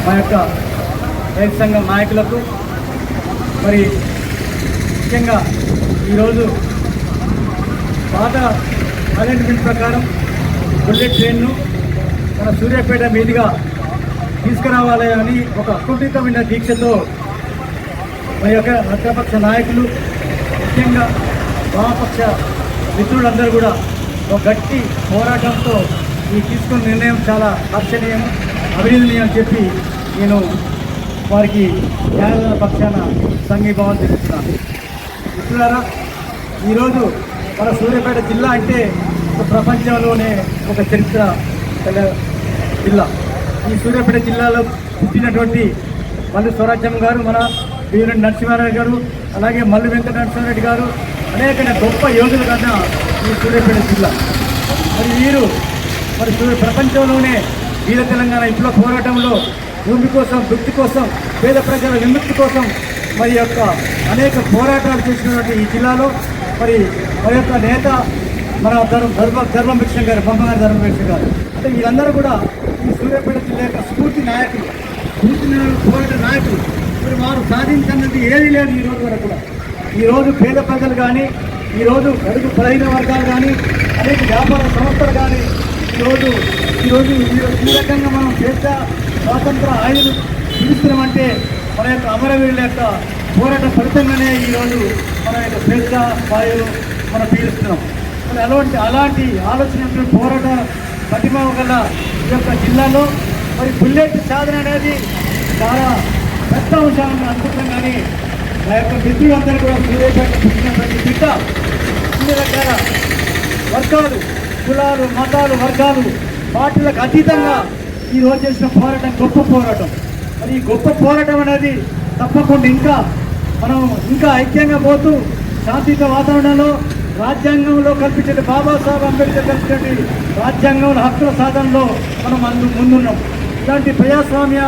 మా యొక్క రైతు సంఘం నాయకులకు మరి ముఖ్యంగా ఈరోజు పాత అలైన్మెంట్ ప్రకారం బుల్లెట్ ట్రైన్ను మన సూర్యాపేట మీదుగా తీసుకురావాలి అని ఒక అకుంఠితమైన దీక్షతో మన యొక్క అగ్రపక్ష నాయకులు ముఖ్యంగా వామపక్ష మిత్రులందరూ కూడా ఒక గట్టి పోరాటంతో ఈ తీసుకున్న నిర్ణయం చాలా హర్షణీయం, అభినందనీయం అని చెప్పి నేను వారికి న్యాయవాద పక్షాన సంఘీభావం తెలుపుతున్నాను. మిత్రులారా, ఈరోజు మన సూర్యాపేట జిల్లా అంటే ఒక ప్రపంచంలోనే ఒక చరిత్ర జిల్లా. ఈ సూర్యాపేట జిల్లాలో పుట్టినటువంటి మల్లు స్వరాజ్యం గారు, మన వీరెడ్డి నరసింహారెడ్డి గారు, అలాగే మల్లు వెంకట నరసింహారెడ్డి గారు అనేక గొప్ప యోధులు కన్నా ఈ సూర్యాపేట జిల్లా. మరి వీరు ప్రపంచంలోనే వీర తెలంగాణ విప్లవ పోరాటంలో భూమి కోసం, వృత్తి కోసం, పేద ప్రజల విముక్తి కోసం మరి యొక్క అనేక పోరాటాలు చేసినటువంటి ఈ జిల్లాలో మరి యొక్క నేత మన ధర్మభిక్ష గారు, బొమ్మగారి ధర్మభిక్ష గారు, అంటే వీళ్ళందరూ కూడా ఈ సూర్యాపేట జిల్లా యొక్క స్ఫూర్తి నాయకులు, పోరాట నాయకులు. మరి వారు సాధించినది ఏది లేదు ఈ రోజు వరకు కూడా. ఈరోజు పేద ప్రజలు కానీ, ఈరోజు అడుగు బలహీన వర్గాలు కానీ, అనేక వ్యాపార సంస్థలు కానీ ఈరోజు ఈ రకంగా మనం దేశ స్వాతంత్ర ఆయుధు పిలుస్తున్నామంటే మన యొక్క అమరవీరుల యొక్క పోరాట ఫలితంగానే ఈరోజు మన యొక్క స్వేచ్ఛ వాయువులు మనం పీలుస్తున్నాం. మరి అలాంటి ఆలోచన పోరాట ప్రతిభ గల ఈ యొక్క జిల్లాలో మరి బుల్లెట్ సాధన అనేది చాలా పెద్ద అంశాలను అనుకుంటున్నాం. కానీ మా యొక్క మిత్రులందరూ కూడా సూర్యాపేట పుట్టినటువంటి బిడ్డ అన్ని రకాల వర్గాలు, కులాలు, మతాలు, వర్గాలు, పార్టీలకు అతీతంగా ఈరోజు చేసిన పోరాటం గొప్ప పోరాటం. మరి ఈ గొప్ప పోరాటం అనేది తప్పకుండా మనం ఐక్యంగా పోతూ శాంతియుత వాతావరణంలో రాజ్యాంగంలో కల్పించే బాబాసాహెబ్ అంబేద్కర్ కల్పించే రాజ్యాంగంలో హక్కుల సాధనలో మనం ముందున్నాం. ఇలాంటి ప్రజాస్వామ్య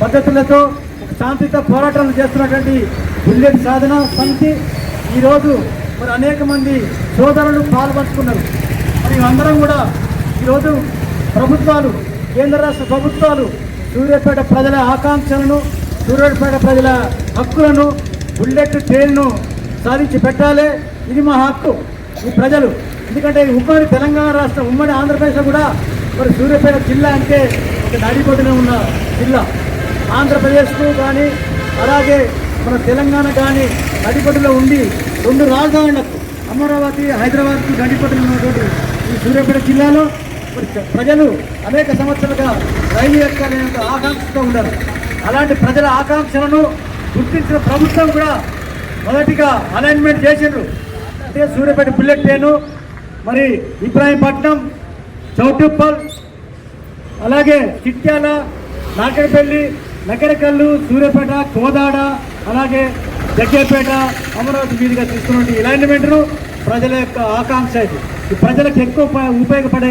పద్ధతులతో శాంతియుత పోరాటాలు చేస్తున్నటువంటి బుల్లెట్ సాధన సమితి ఈరోజు మరి అనేక మంది సోదరులు పాల్పంచుకున్నారు. మరి అందరం కూడా ఈరోజు ప్రభుత్వాలు, కేంద్ర రాష్ట్ర ప్రభుత్వాలు సూర్యాపేట ప్రజల ఆకాంక్షలను, సూర్యాపేట ప్రజల హక్కులను, బుల్లెట్ ట్రైన్ను సాధించి పెట్టాలి. ఇది మా హక్కు, ఈ ప్రజలు. ఎందుకంటే ఉమ్మడి తెలంగాణ రాష్ట్రం, ఉమ్మడి ఆంధ్రప్రదేశ్లో కూడా మరి సూర్యాపేట జిల్లా అంటే ఒక నడిబొడ్డున ఉన్న జిల్లా. ఆంధ్రప్రదేశ్కు కానీ అలాగే మన తెలంగాణ కానీ నడిబొడ్డులో ఉండి 2 రాజధానులకు, అమరావతి, హైదరాబాద్కు నడిబొడ్డున ఉన్నటువంటి ఈ సూర్యాపేట జిల్లాలో ప్రజలు అనేక సంవత్సరాలుగా రైలు ఎక్కాలనే ఆకాంక్షతో ఉన్నారు. అలాంటి ప్రజల ఆకాంక్షలను గుర్తించిన ప్రభుత్వం కూడా మొదటిగా అలైన్మెంట్ చేసిండ్రు. అంటే సూర్యాపేట బుల్లెట్ ట్రైను, మరి ఇబ్రాహీంపట్నం, చౌటుప్పల్, అలాగే చిట్యాల, నాగరపల్లి, నకరకల్లు, సూర్యాపేట, కోదాడ, అలాగే జగ్గేపేట, అమరావతి మీదుగా తీసుకున్న అలైన్మెంట్ను ప్రజల యొక్క ఆకాంక్ష. ఈ ప్రజలకు ఎక్కువ ఉపయోగపడే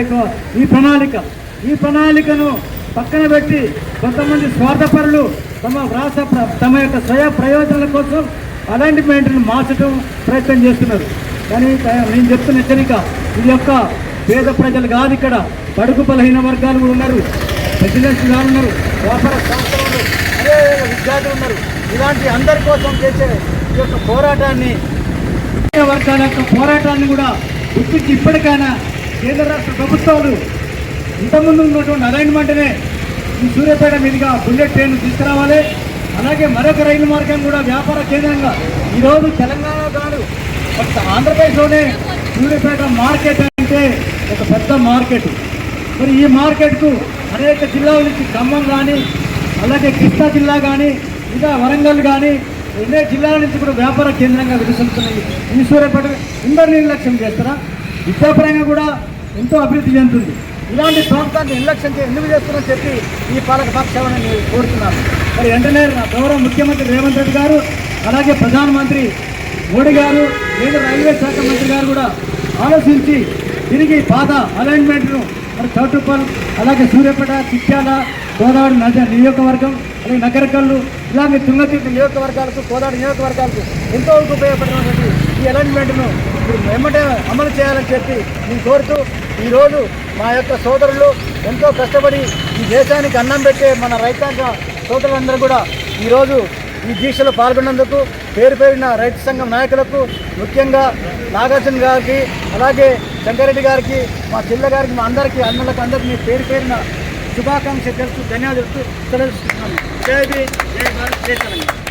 ఈ ప్రణాళికను పక్కన పెట్టి కొంతమంది స్వార్థపరులు తమ యొక్క స్వయ ప్రయోజనాల కోసం అలైన్మెంట్ను మార్చడం ప్రయత్నం చేస్తున్నారు. కానీ నేను చెప్తున్న హెచ్చరిక, ఇది యొక్క పేద ప్రజలు కాదు, ఇక్కడ బడుగు బలహీన వర్గాలు కూడా ఉన్నారు, రెసిడెన్సీ గారు ఉన్నారు, వ్యాపార సంస్థలు, అనేక విద్యార్థులు ఉన్నారు. ఇలాంటి అందరి కోసం చేసే ఈ యొక్క పోరాటాన్ని, వర్గాల యొక్క పోరాటాన్ని కూడా గుర్తించి ఇప్పటికైనా కేంద్ర రాష్ట్ర ప్రభుత్వాలు ఇంతకుముందు ఉన్నటువంటి అలైన్మెంట్నే ఈ సూర్యాపేట మీదుగా బుల్లెట్ ట్రైన్ తీసుకురావాలి. అలాగే మరొక రైలు మార్గం కూడా వ్యాపార కేంద్రంగా ఈరోజు తెలంగాణ కాదు, ఆంధ్రప్రదేశ్లోనే సూర్యాపేట మార్కెట్ అంటే ఒక పెద్ద మార్కెట్. మరి ఈ మార్కెట్కు అనేక జిల్లాల నుంచి ఖమ్మం కానీ, అలాగే కృష్ణా జిల్లా కానీ, ఇంకా వరంగల్ కానీ ఎన్నో జిల్లాల నుంచి కూడా వ్యాపార కేంద్రంగా వికసిస్తున్నాయి. ఈ సూర్యాపేట అందరూ నిర్లక్ష్యం చేస్తారా? విద్యాపరంగా కూడా ఎంతో అభివృద్ధి చెందుతుంది. ఇలాంటి ప్రాంతాన్ని నిర్లక్ష్యం ఎందుకు చేస్తున్నారని చెప్పి ఈ పాలక పక్షాలను నేను కోరుతున్నాను. మరి వెంటనే గౌరవ ముఖ్యమంత్రి రేవంత్ రెడ్డి గారు, అలాగే ప్రధానమంత్రి మోడీ గారు, లేదా రైల్వే శాఖ మంత్రి గారు కూడా ఆలోచించి తిరిగి పాత అలైన్మెంట్ను మరి చౌటుప్పల్, అలాగే సూర్యాపేట, చిట్యాల, కోదాడ నియోజకవర్గం, అలాగే నగరకల్లు, ఇలాగే తుంగతుర్తి నియోజకవర్గాలకు, కోదాడ నియోజకవర్గాలకు ఎంతో ఉపయోగపడినటువంటి ఈ అలైన్మెంట్ను ఇప్పుడు వెంబడే అమలు చేయాలని చెప్పి నేను కోరుతూ ఈరోజు మా యొక్క సోదరులు ఎంతో కష్టపడి ఈ దేశానికి అన్నం పెట్టే మన రైతాంగ సోదరులందరూ కూడా ఈరోజు ఈ దీక్షలో పాల్గొన్నందుకు పేరు పేరిన రైతు సంఘం నాయకులకు, ముఖ్యంగా నాగార్జున గారికి, అలాగే శంకరెడ్డి గారికి, మా చిల్ల గారికి, మా అందరికీ అన్నలకు అందరికీ పేరు పేరిన శుభాకాంక్షలు తెలుస్తూ ధన్యవాదాలు తెలుస్తున్నాను. జై భీమ్, జై భారత్, జై తెలంగాణ.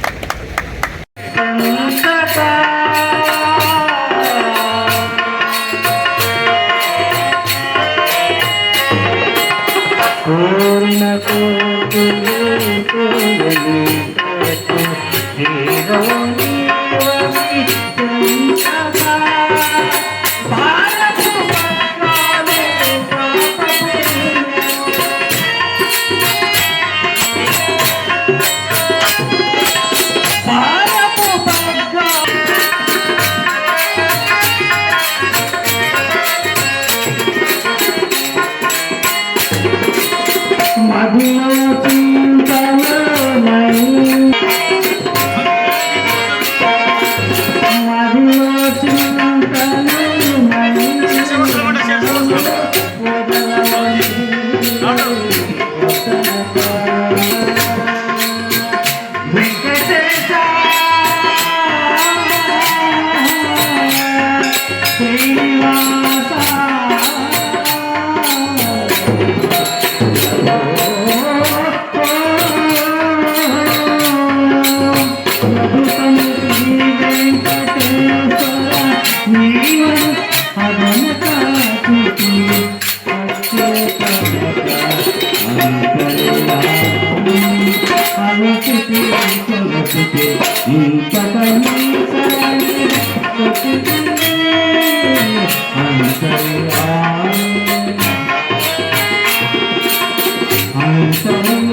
I'm